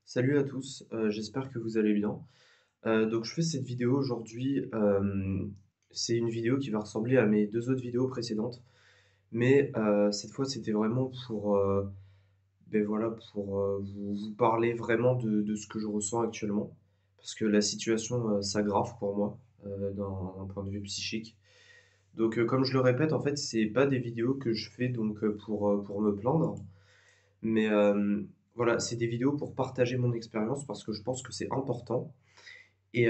Salut à tous, j'espère que vous allez bien. Donc je fais cette vidéo aujourd'hui, c'est une vidéo qui va ressembler à mes 2 autres vidéos précédentes, mais cette fois c'était vraiment pour, voilà, pour, vous parler vraiment de ce que je ressens actuellement. Parce que la situation, s'aggrave pour moi, d'un point de vue psychique. Donc comme je le répète, en fait, c'est pas des vidéos que je fais donc pour me plaindre, mais voilà, c'est des vidéos pour partager mon expérience parce que je pense que c'est important. Et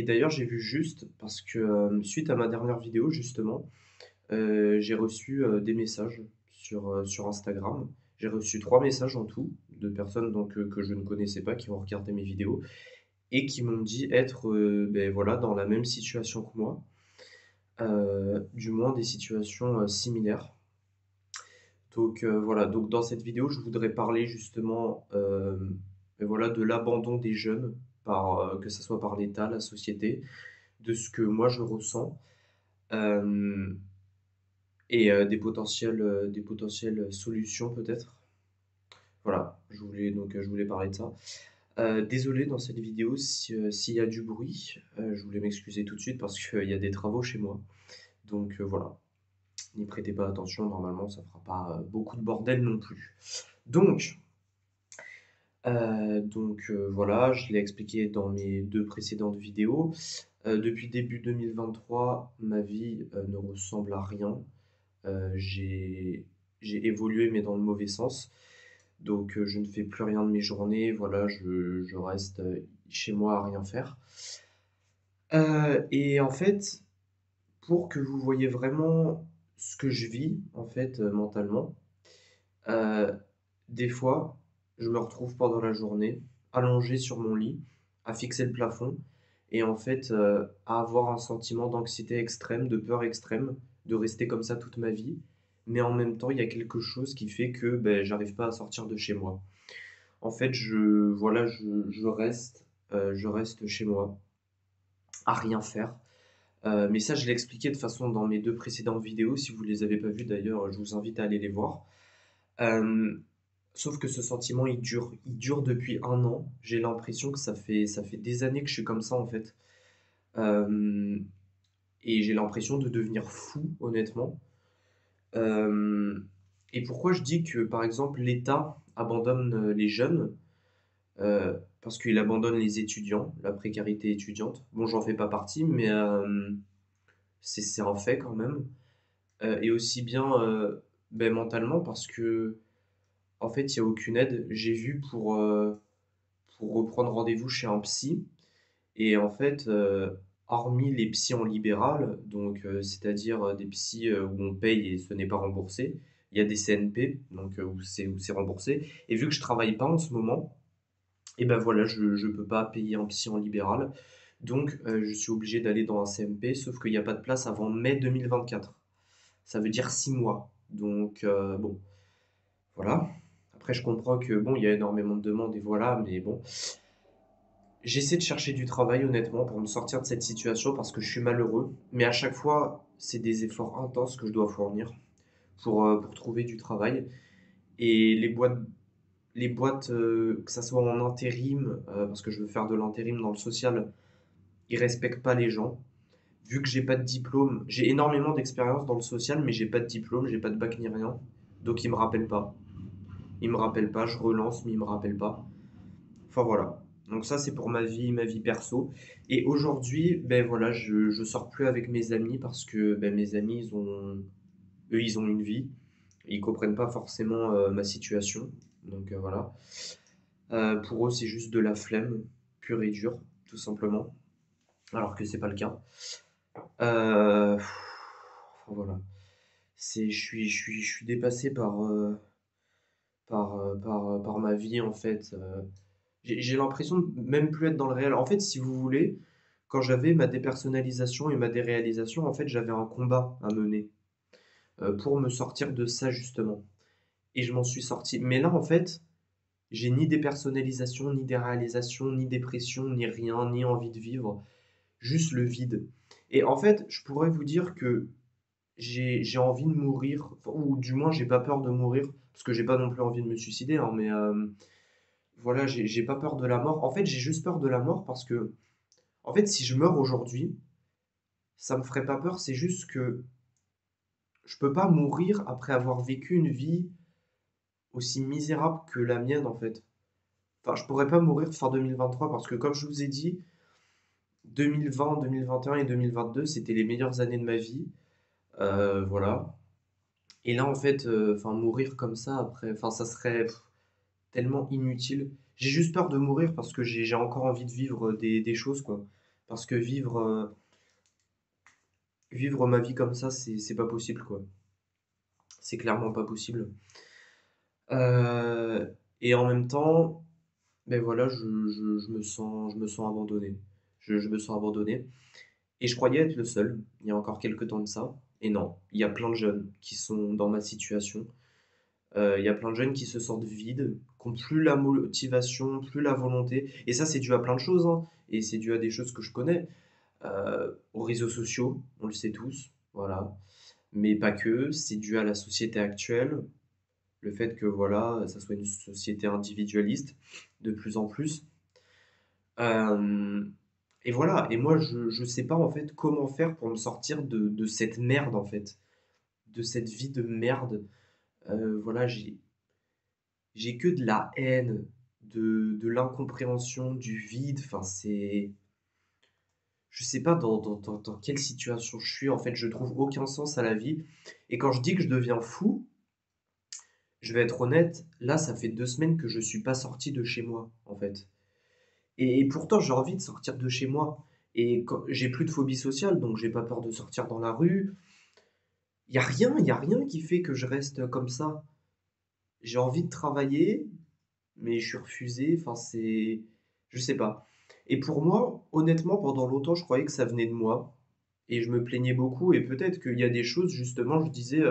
d'ailleurs, j'ai vu juste parce que suite à ma dernière vidéo, justement, j'ai reçu des messages sur Instagram. J'ai reçu 3 messages en tout de personnes donc, que je ne connaissais pas qui ont regardé mes vidéos et qui m'ont dit être voilà, dans la même situation que moi, du moins des situations similaires. Donc voilà, donc dans cette vidéo, je voudrais parler justement voilà, de l'abandon des jeunes, que ce soit par l'État, la société, de ce que moi je ressens euh, et des potentielles solutions peut-être. Voilà, je voulais parler de ça. Désolé dans cette vidéo s'il y a du bruit, je voulais m'excuser tout de suite parce qu'il y a des travaux chez moi. Donc voilà, n'y prêtez pas attention, normalement ça fera pas beaucoup de bordel non plus. Donc, voilà, je l'ai expliqué dans mes 2 précédentes vidéos. Depuis début 2023, ma vie, ne ressemble à rien. J'ai évolué, mais dans le mauvais sens. Donc, je ne fais plus rien de mes journées. Voilà, je reste chez moi à rien faire. Et en fait, pour que vous voyez vraiment ce que je vis, en fait, mentalement, euh, des fois, je me retrouve pendant la journée, allongé sur mon lit, à fixer le plafond, et en fait, à avoir un sentiment d'anxiété extrême, de peur extrême, de rester comme ça toute ma vie. Mais en même temps, il y a quelque chose qui fait que ben, j'arrive pas à sortir de chez moi. En fait, voilà, je reste chez moi, à rien faire. Mais ça, je l'ai expliqué de façon dans mes 2 précédentes vidéos. Si vous les avez pas vues d'ailleurs, je vous invite à aller les voir. Euh, Sauf que ce sentiment, il dure depuis un an. J'ai l'impression que ça fait des années que je suis comme ça en fait. Euh, et j'ai l'impression de devenir fou, honnêtement. Euh, et pourquoi je dis que, par exemple, l'État abandonne les jeunes? Parce qu'il abandonne les étudiants, la précarité étudiante. Bon, j'en fais pas partie, mais c'est un fait quand même. Et aussi bien mentalement, parce que, en fait, il n'y a aucune aide. J'ai vu pour reprendre rendez-vous chez un psy. Et en fait, hormis les psys en libéral, donc c'est-à-dire des psys où on paye et ce n'est pas remboursé, il y a des CNP, donc où c'est remboursé. Et vu que je travaille pas en ce moment, et ben voilà, je ne peux pas payer un psy en libéral. Donc je suis obligé d'aller dans un CMP, sauf qu'il n'y a pas de place avant mai 2024. Ça veut dire 6 mois. Donc bon, voilà. Après, je comprends que bon, il y a énormément de demandes et voilà, mais bon. J'essaie de chercher du travail honnêtement pour me sortir de cette situation parce que je suis malheureux, mais à chaque fois, c'est des efforts intenses que je dois fournir pour trouver du travail. Et les boîtes que ça soit en intérim, parce que je veux faire de l'intérim dans le social, ils respectent pas les gens. Vu que j'ai pas de diplôme, j'ai énormément d'expérience dans le social, mais j'ai pas de diplôme, j'ai pas de bac ni rien. Donc ils me rappellent pas. Ils me rappellent pas, je relance, mais ils me rappellent pas. Enfin voilà. Donc ça c'est pour ma vie perso. Et aujourd'hui, ben voilà, je sors plus avec mes amis parce que ben, mes amis, eux, ils ont une vie. Ils comprennent pas forcément ma situation. Donc voilà. Pour eux, c'est juste de la flemme, pure et dure, tout simplement. Alors que c'est pas le cas. Enfin, voilà. Je suis dépassé par ma vie en fait. J'ai l'impression de même plus être dans le réel. En fait, si vous voulez, quand j'avais ma dépersonnalisation et ma déréalisation, en fait, j'avais un combat à mener pour me sortir de ça justement. Et je m'en suis sorti. Mais là, en fait, j'ai ni dépersonnalisation, ni déréalisation, ni dépression, ni rien, ni envie de vivre, juste le vide. Et en fait, je pourrais vous dire que j'ai envie de mourir, enfin, ou du moins, j'ai pas peur de mourir, parce que j'ai pas non plus envie de me suicider, hein, mais voilà, j'ai pas peur de la mort. En fait, j'ai juste peur de la mort parce que, en fait, si je meurs aujourd'hui, ça me ferait pas peur, c'est juste que je peux pas mourir après avoir vécu une vie aussi misérable que la mienne, en fait. Enfin, je pourrais pas mourir fin 2023 parce que, comme je vous ai dit, 2020, 2021 et 2022, c'était les meilleures années de ma vie. Voilà. Et là, en fait, enfin, mourir comme ça après, enfin, ça serait tellement inutile. J'ai juste peur de mourir parce que j'ai encore envie de vivre des choses, quoi. Parce que vivre ma vie comme ça, c'est pas possible, quoi. C'est clairement pas possible. Euh, et en même temps, ben voilà, je me sens abandonné. Je me sens abandonné. Et je croyais être le seul, il y a encore quelques temps de ça. Et non, il y a plein de jeunes qui sont dans ma situation. Il y a plein de jeunes qui se sentent vides, qui n'ont plus la motivation, plus la volonté. Et ça, c'est dû à plein de choses, hein. Et c'est dû à des choses que je connais. Aux réseaux sociaux, on le sait tous, voilà. Mais pas que, c'est dû à la société actuelle, le fait que voilà, ça soit une société individualiste de plus en plus. Euh, et voilà, et moi je sais pas en fait comment faire pour me sortir de cette merde en fait, de cette vie de merde. Voilà, j'ai que de la haine, de l'incompréhension, du vide, enfin c'est... Je sais pas dans quelle situation je suis, en fait je trouve aucun sens à la vie. Et quand je dis que je deviens fou, je vais être honnête, là ça fait 2 semaines que je suis pas sorti de chez moi en fait. Et pourtant, j'ai envie de sortir de chez moi. Et j'ai plus de phobie sociale, donc j'ai pas peur de sortir dans la rue. Il y a rien qui fait que je reste comme ça. J'ai envie de travailler, mais je suis refusé. Enfin, c'est. Je sais pas. Et pour moi, honnêtement, pendant longtemps, je croyais que ça venait de moi. Et je me plaignais beaucoup. Et peut-être qu'il y a des choses, justement, je disais,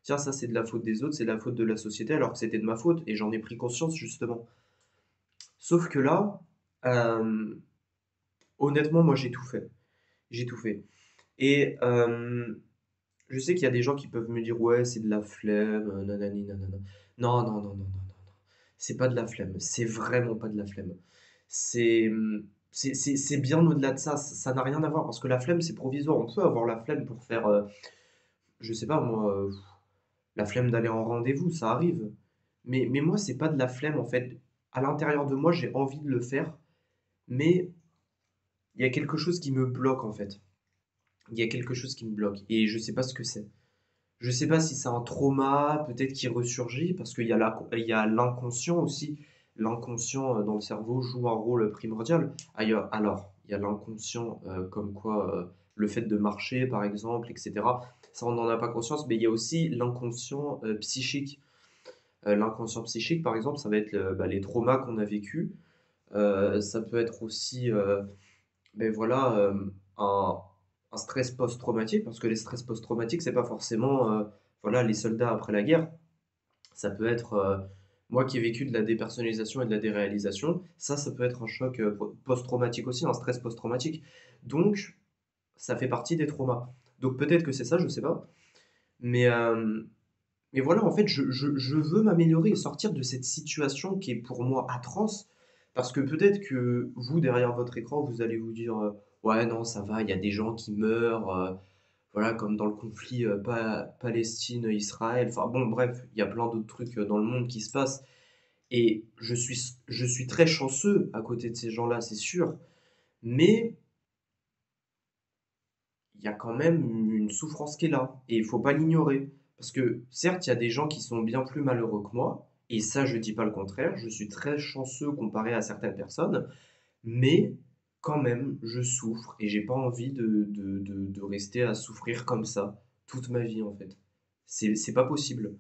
tiens, ça c'est de la faute des autres, c'est de la faute de la société, alors que c'était de ma faute. Et j'en ai pris conscience, justement. Sauf que là, euh, honnêtement, moi j'ai tout fait. J'ai tout fait. Et je sais qu'il y a des gens qui peuvent me dire, ouais, c'est de la flemme, nanani, nanana. Non, non, non, non, non, non, non. C'est pas de la flemme. C'est vraiment pas de la flemme. C'est c'est bien au-delà de ça. Ça n'a rien à voir parce que la flemme, c'est provisoire. On peut avoir la flemme pour faire, je sais pas moi, la flemme d'aller en rendez-vous, ça arrive. Mais moi, c'est pas de la flemme en fait. À l'intérieur de moi, j'ai envie de le faire, mais il y a quelque chose qui me bloque en fait. Il y a quelque chose qui me bloque et je sais pas ce que c'est. Je sais pas si c'est un trauma, peut-être qui ressurgit, parce qu'il y a il y a l'inconscient aussi. L'inconscient dans le cerveau joue un rôle primordial. Alors, il y a l'inconscient comme quoi le fait de marcher, par exemple, etc. Ça, on n'en a pas conscience, mais il y a aussi l'inconscient psychique. L'inconscient psychique, par exemple, ça va être les traumas qu'on a vécus. Ça peut être aussi ben voilà, un, un stress post-traumatique, parce que les stress post-traumatiques, c'est pas forcément voilà, les soldats après la guerre. Ça peut être moi qui ai vécu de la dépersonnalisation et de la déréalisation, ça peut être un choc post-traumatique aussi, un stress post-traumatique. Donc, ça fait partie des traumas. Donc peut-être que c'est ça, je sais pas. Mais, euh, mais voilà, en fait, je veux m'améliorer et sortir de cette situation qui est pour moi atroce. Parce que peut-être que vous, derrière votre écran, vous allez vous dire ouais, non, ça va, il y a des gens qui meurent, voilà, comme dans le conflit Palestine-Israël. Enfin bon, bref, il y a plein d'autres trucs dans le monde qui se passent. Et je suis très chanceux à côté de ces gens-là, c'est sûr. Mais il y a quand même une souffrance qui est là. Et il faut pas l'ignorer. Parce que certes, il y a des gens qui sont bien plus malheureux que moi. Et ça, je dis pas le contraire. Je suis très chanceux comparé à certaines personnes. Mais quand même, je souffre. Et j'ai pas envie de rester à souffrir comme ça toute ma vie, en fait. C'est pas possible.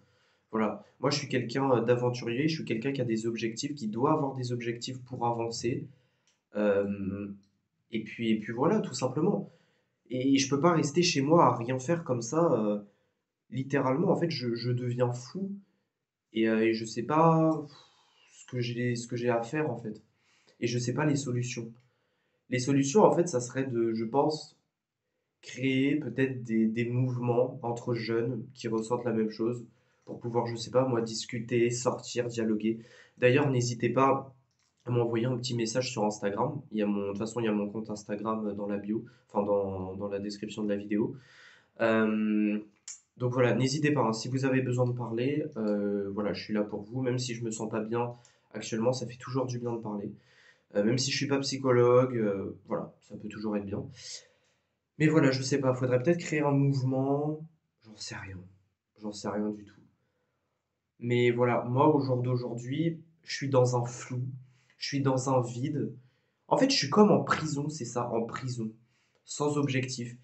Voilà. Moi, je suis quelqu'un d'aventurier. Je suis quelqu'un qui a des objectifs, qui doit avoir des objectifs pour avancer. Euh, et puis voilà, tout simplement. Et je peux pas rester chez moi à rien faire comme ça. Littéralement, en fait, je deviens fou et je sais pas ce que j'ai à faire en fait. Et je sais pas les solutions. Les solutions, en fait, ça serait de, je pense, créer peut-être des mouvements entre jeunes qui ressentent la même chose pour pouvoir, je sais pas, moi, discuter, sortir, dialoguer. D'ailleurs, n'hésitez pas. à m'envoyer un petit message sur Instagram. De toute façon, il y a mon compte Instagram dans la bio, enfin dans la description de la vidéo. Euh, donc voilà, n'hésitez pas, hein, si vous avez besoin de parler, voilà, je suis là pour vous, même si je me sens pas bien actuellement, ça fait toujours du bien de parler. Même si je suis pas psychologue, voilà, ça peut toujours être bien. Mais voilà, je sais pas, faudrait peut-être créer un mouvement, j'en sais rien, j'en sais rien du tout. Mais voilà, moi au jour d'aujourd'hui, je suis dans un flou, je suis dans un vide. En fait, je suis comme en prison, c'est ça, en prison, sans objectif.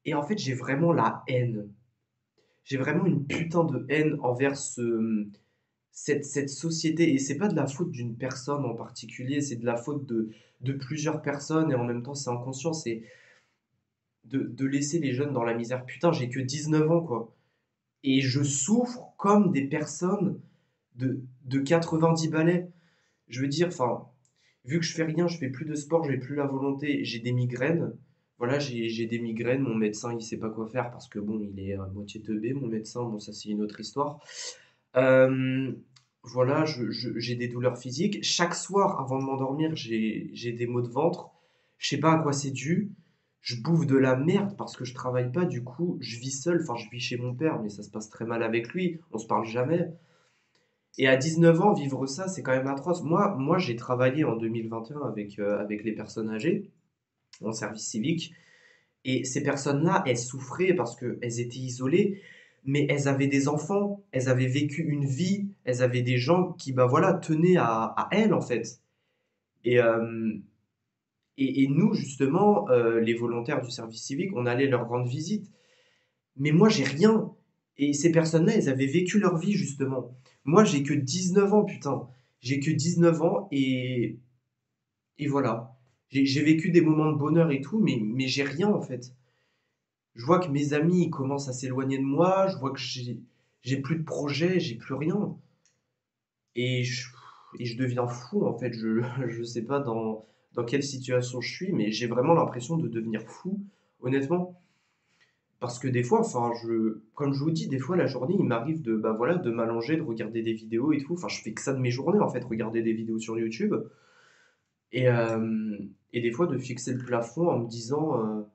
Et en fait, j'ai vraiment la haine. J'ai vraiment une putain de haine envers cette société. Et c'est pas de la faute d'une personne en particulier, c'est de la faute de plusieurs personnes. Et en même temps, c'est inconscient, c'est de laisser les jeunes dans la misère. Putain, j'ai que 19 ans, quoi. Et je souffre comme des personnes de 90 balais. Je veux dire, enfin, vu que je fais rien, je fais plus de sport, j'ai plus la volonté, j'ai des migraines. Voilà, j'ai des migraines, mon médecin il sait pas quoi faire parce que bon, il est à moitié teubé, mon médecin, bon ça c'est une autre histoire. Euh, voilà, j'ai des douleurs physiques. Chaque soir avant de m'endormir, j'ai des maux de ventre. Je sais pas à quoi c'est dû. Je bouffe de la merde parce que je travaille pas, du coup je vis seul, enfin je vis chez mon père, mais ça se passe très mal avec lui, on se parle jamais. Et à 19 ans, vivre ça, c'est quand même atroce. Moi j'ai travaillé en 2021 avec les personnes âgées en service civique. Et ces personnes-là, elles souffraient parce qu'elles étaient isolées, mais elles avaient des enfants, elles avaient vécu une vie, elles avaient des gens qui, bah voilà, tenaient à elles, en fait. Et, euh, et nous, justement, les volontaires du service civique, on allait leur rendre visite. Mais moi, j'ai rien. Et ces personnes-là, elles avaient vécu leur vie, justement. Moi, j'ai que 19 ans, putain. J'ai que 19 ans et voilà. J'ai vécu des moments de bonheur et tout, mais j'ai rien, en fait. Je vois que mes amis ils commencent à s'éloigner de moi, je vois que j'ai plus de projet, j'ai plus rien. Et je, et je deviens fou en fait. Je sais pas dans quelle situation je suis, mais j'ai vraiment l'impression de devenir fou, honnêtement. Parce que des fois, enfin, comme je vous dis, des fois la journée, il m'arrive de, bah voilà, de m'allonger, de regarder des vidéos et tout. Enfin, je fais que ça de mes journées en fait, regarder des vidéos sur YouTube. Et, euh, et des fois de fixer le plafond en me disant,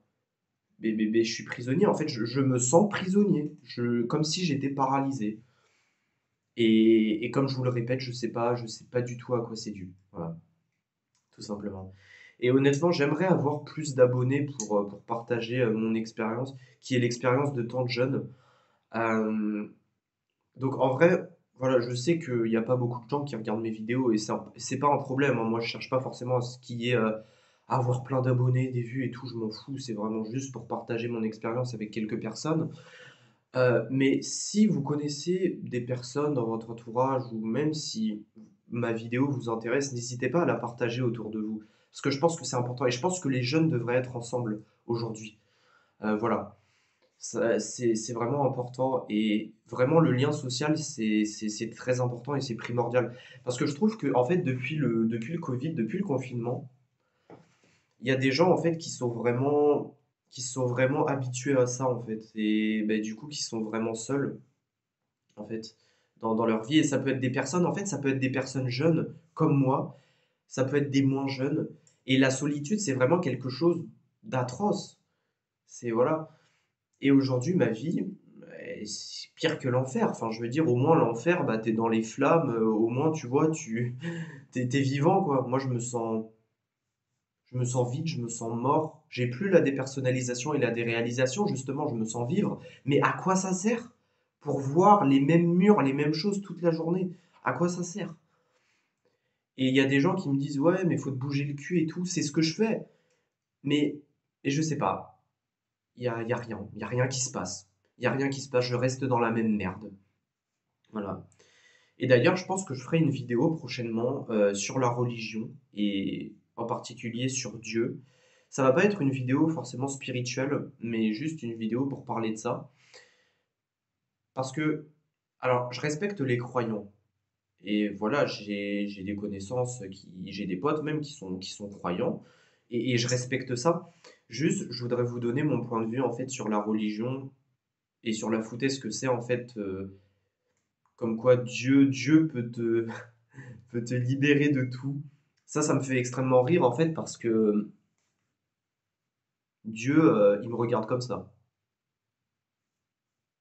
je suis prisonnier. En fait, je me sens prisonnier. Comme si j'étais paralysé. Et comme je vous le répète, je sais pas du tout à quoi c'est dû. Voilà, tout simplement. Et honnêtement, j'aimerais avoir plus d'abonnés pour partager mon expérience, qui est l'expérience de tant de jeunes. Euh, donc en vrai, voilà, je sais qu'il n'y a pas beaucoup de gens qui regardent mes vidéos et c'est pas un problème, hein. Moi, je cherche pas forcément à ce qu'il y ait à avoir plein d'abonnés, des vues et tout, je m'en fous. C'est vraiment juste pour partager mon expérience avec quelques personnes. Mais si vous connaissez des personnes dans votre entourage ou même si ma vidéo vous intéresse, n'hésitez pas à la partager autour de vous. Parce que je pense que c'est important et je pense que les jeunes devraient être ensemble aujourd'hui. Voilà, c'est vraiment important et vraiment le lien social, c'est très important et c'est primordial. Parce que je trouve que en fait, depuis le Covid, depuis le confinement, il y a des gens en fait qui sont vraiment habitués à ça en fait et ben, du coup qui sont vraiment seuls en fait, dans leur vie. Et ça peut être des personnes, en fait, ça peut être des personnes jeunes, comme moi, ça peut être des moins jeunes. Et la solitude, c'est vraiment quelque chose d'atroce. C'est, voilà. Et aujourd'hui, ma vie, c'est pire que l'enfer. Enfin, je veux dire, au moins, l'enfer, bah, t'es dans les flammes, au moins, tu vois, t'es vivant, quoi. Moi, je me sens vide, je me sens mort. J'ai plus la dépersonnalisation et la déréalisation, justement, je me sens vivre. Mais à quoi ça sert? Pour voir les mêmes murs, les mêmes choses toute la journée. À quoi ça sert? Et il y a des gens qui me disent, ouais, mais faut te bouger le cul et tout. C'est ce que je fais. Mais, et je sais pas. Il y a rien. Il y a rien qui se passe. Il y a rien qui se passe. Je reste dans la même merde. Voilà. Et d'ailleurs, je pense que je ferai une vidéo prochainement sur la religion et en particulier sur Dieu. Ça va pas être une vidéo forcément spirituelle, mais juste une vidéo pour parler de ça. Parce que, alors, je respecte les croyants. Et voilà, j'ai des connaissances, j'ai des potes même qui sont croyants. Et je respecte ça. Juste, je voudrais vous donner mon point de vue en fait sur la religion et sur la foutaise que c'est en fait. Comme quoi Dieu peut peut te libérer de tout. Ça me fait extrêmement rire en fait parce que Dieu, il me regarde comme ça.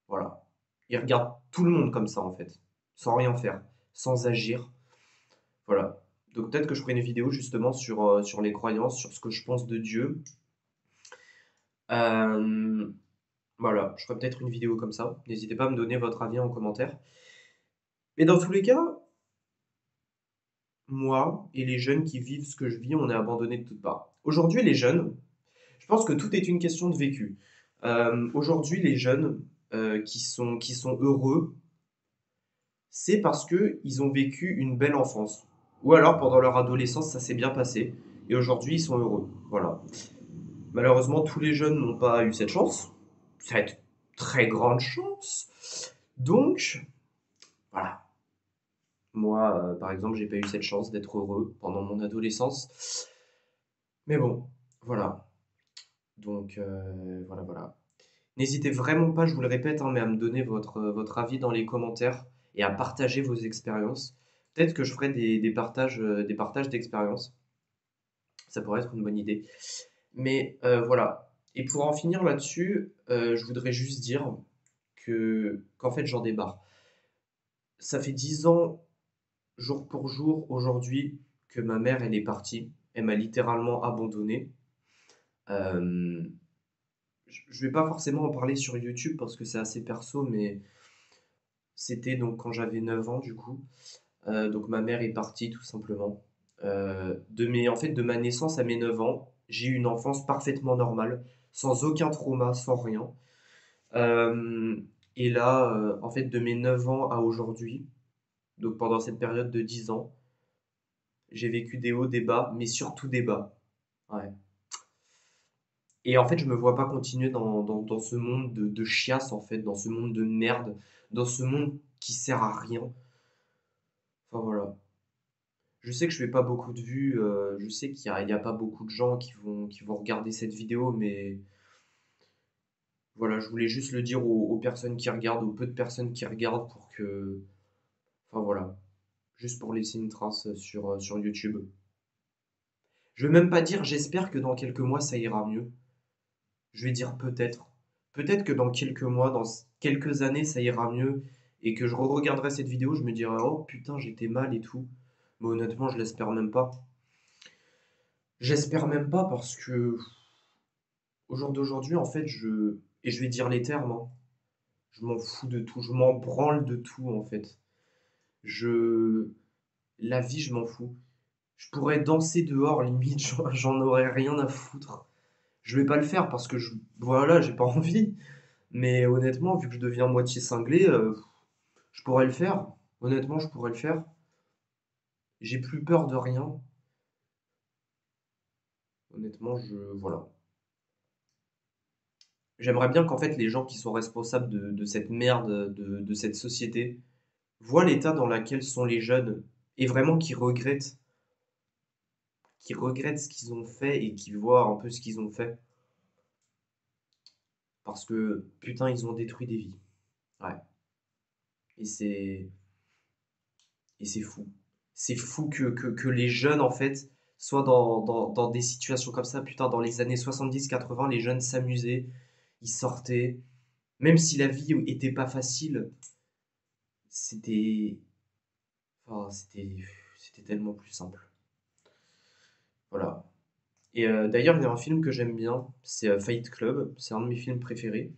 Voilà. Il regarde tout le monde comme ça en fait, sans rien faire, sans agir. Voilà. Donc peut-être que je ferai une vidéo justement sur les croyances, sur ce que je pense de Dieu. Euh, voilà, je ferai peut-être une vidéo comme ça. N'hésitez pas à me donner votre avis en commentaire. Mais dans tous les cas, moi et les jeunes qui vivent ce que je vis, on est abandonnés de toutes parts. Aujourd'hui, les jeunes, je pense que tout est une question de vécu. Aujourd'hui, les jeunes qui sont heureux, c'est parce qu'ils ont vécu une belle enfance. Ou alors pendant leur adolescence, ça s'est bien passé. Et aujourd'hui, ils sont heureux. Voilà. Malheureusement, tous les jeunes n'ont pas eu cette chance. Cette très grande chance. Donc, voilà. Moi, par exemple, j'ai pas eu cette chance d'être heureux pendant mon adolescence. Mais bon, voilà. Donc, voilà, voilà. N'hésitez vraiment pas, je vous le répète, hein, mais à me donner votre avis dans les commentaires et à partager vos expériences. Peut-être que je ferai des partages d'expériences. Ça pourrait être une bonne idée. Mais voilà. Et pour en finir là-dessus, je voudrais juste dire qu'en fait, j'en débarre. Ça fait 10 ans, jour pour jour, aujourd'hui, que ma mère, elle est partie. Elle m'a littéralement abandonné. Euh, je vais pas forcément en parler sur YouTube parce que c'est assez perso, mais c'était donc quand j'avais 9 ans du coup. Donc ma mère est partie tout simplement. En fait, de ma naissance à mes 9 ans, j'ai eu une enfance parfaitement normale, sans aucun trauma, sans rien. Euh, et là, en fait, de mes 9 ans à aujourd'hui, donc pendant cette période de 10 ans, j'ai vécu des hauts, des bas, mais surtout des bas. Ouais. Et en fait, je me vois pas continuer dans ce monde de chiasse, en fait, dans ce monde de merde, dans ce monde qui sert à rien. Enfin voilà. Je sais que je fais pas beaucoup de vues, je sais qu'il y a pas beaucoup de gens qui vont regarder cette vidéo, mais voilà, je voulais juste le dire aux personnes qui regardent, aux peu de personnes qui regardent pour que, enfin voilà, juste pour laisser une trace sur YouTube. Je vais même pas dire j'espère que dans quelques mois ça ira mieux. Je vais dire peut-être. Peut-être que dans quelques mois, quelques années, ça ira mieux et que je re-regarderai cette vidéo, je me dirai oh putain, j'étais mal et tout. Mais honnêtement, je l'espère même pas. J'espère même pas parce que au jour d'aujourd'hui, en fait, et je vais dire les termes, hein, je m'en fous de tout, je m'en branle de tout en fait. Je La vie, je m'en fous. Je pourrais danser dehors, limite, j'en aurais rien à foutre. Je vais pas le faire parce que voilà, j'ai pas envie. Mais honnêtement, vu que je deviens moitié cinglé, je pourrais le faire. Honnêtement, je pourrais le faire. J'ai plus peur de rien. Honnêtement, voilà. J'aimerais bien qu'en fait les gens qui sont responsables de cette merde, de cette société, voient l'état dans lequel sont les jeunes et vraiment qui regrettent ce qu'ils ont fait et qui voient un peu ce qu'ils ont fait. Parce que putain, ils ont détruit des vies. Ouais. Et c'est fou. C'est fou que les jeunes, en fait, soient dans des situations comme ça. Putain, dans les années 70-80, les jeunes s'amusaient, ils sortaient. Même si la vie était pas facile, c'était. Enfin, c'était tellement plus simple. Voilà. Et d'ailleurs, il y a un film que j'aime bien, c'est Fight Club. C'est un de mes films préférés.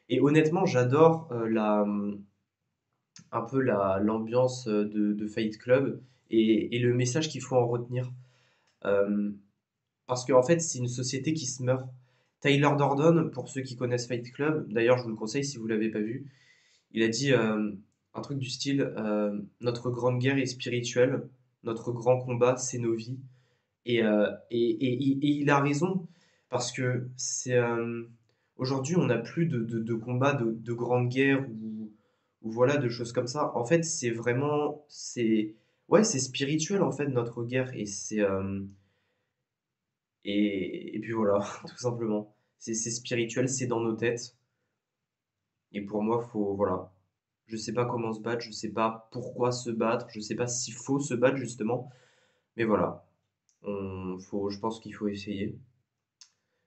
Et honnêtement, j'adore un peu l'ambiance de Fight Club et le message qu'il faut en retenir. Euh, Parce qu'en fait, c'est une société qui se meurt. Tyler Durden, pour ceux qui connaissent Fight Club, d'ailleurs, je vous le conseille si vous l'avez pas vu, il a dit un truc du style notre grande guerre est spirituelle, notre grand combat, c'est nos vies. Et il a raison, parce que aujourd'hui, on n'a plus de combat, de grande guerre ou voilà, de choses comme ça. En fait, c'est vraiment. Ouais, c'est spirituel, en fait, notre guerre. Et puis voilà, tout simplement. C'est spirituel, c'est dans nos têtes. Et pour moi, faut, voilà. Je sais pas comment se battre, je sais pas pourquoi se battre, je sais pas s'il faut se battre justement, mais voilà, je pense qu'il faut essayer.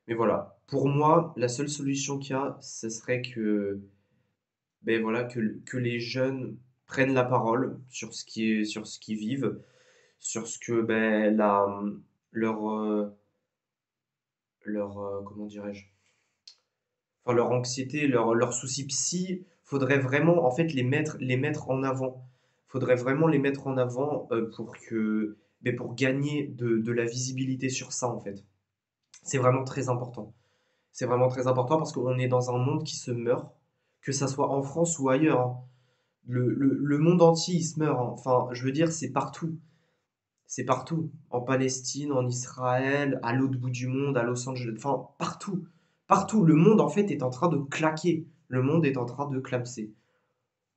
Mais voilà, pour moi, la seule solution qu'il y a, ce serait que, ben voilà, que les jeunes prennent la parole sur ce qu'ils vivent, sur ce que ben, leur, comment dirais-je, enfin leur anxiété, leurs soucis psy, faudrait vraiment en fait les mettre en avant. Faudrait vraiment les mettre en avant pour que, ben, pour gagner de la visibilité sur ça en fait. C'est vraiment très important. C'est vraiment très important parce qu'on est dans un monde qui se meurt, que ça soit en France ou ailleurs, hein. Le monde entier, il se meurt, hein. Enfin, je veux dire, c'est partout. C'est partout. En Palestine, en Israël, à l'autre bout du monde, à Los Angeles, enfin, partout. Partout. Le monde, en fait, est en train de claquer. Le monde est en train de clamser.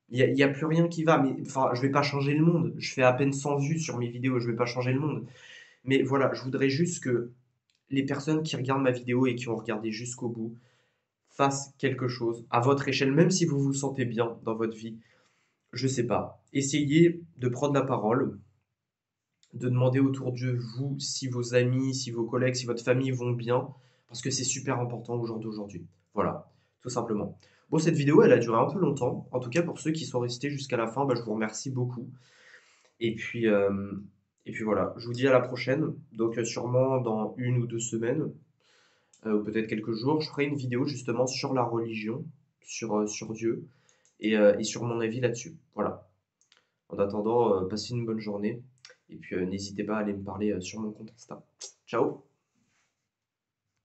Il y a plus rien qui va. Mais, enfin, je vais pas changer le monde. Je fais à peine 100 vues sur mes vidéos. Je vais pas changer le monde. Mais voilà, je voudrais juste que les personnes qui regardent ma vidéo et qui ont regardé jusqu'au bout fassent quelque chose à votre échelle, même si vous vous sentez bien dans votre vie. Je sais pas. Essayez de prendre la parole, de demander autour de vous si vos amis, si vos collègues, si votre famille vont bien, parce que c'est super important au jour d'aujourd'hui. Voilà, tout simplement. Bon, cette vidéo, elle a duré un peu longtemps. En tout cas, pour ceux qui sont restés jusqu'à la fin, bah, je vous remercie beaucoup. Et puis, euh, et puis voilà, je vous dis à la prochaine. Donc, sûrement dans 1 ou 2 semaines, ou peut-être quelques jours, je ferai une vidéo justement sur la religion, sur Dieu, et sur mon avis là-dessus. Voilà. En attendant, passez une bonne journée. Et puis, n'hésitez pas à aller me parler sur mon compte Insta. Ciao!